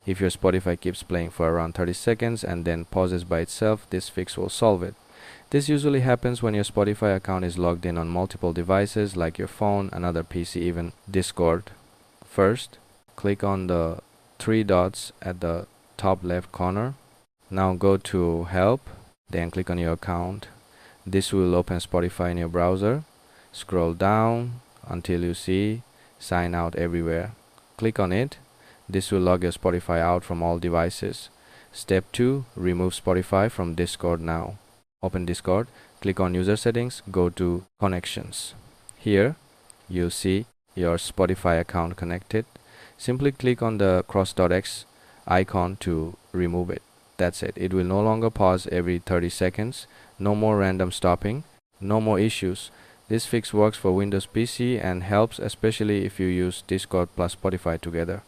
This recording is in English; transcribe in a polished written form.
If your Spotify keeps playing for around 30 seconds and then pauses by itself, this fix will solve it. This usually happens when your Spotify account is logged in on multiple devices like your phone, another PC, even Discord. First, click on the three dots at the top left corner. Now go to Help, then click on your account. This will open Spotify in your browser. Scroll down until you see Sign Out Everywhere. Click on it. This will log your Spotify out from all devices. Step 2. Remove Spotify from Discord now. Open Discord, click on User Settings, go to Connections. Here, you'll see your Spotify account connected. Simply click on the cross.x icon to remove it. That's it. It will no longer pause every 30 seconds. No more random stopping. No more issues. This fix works for Windows PC and helps especially if you use Discord plus Spotify together.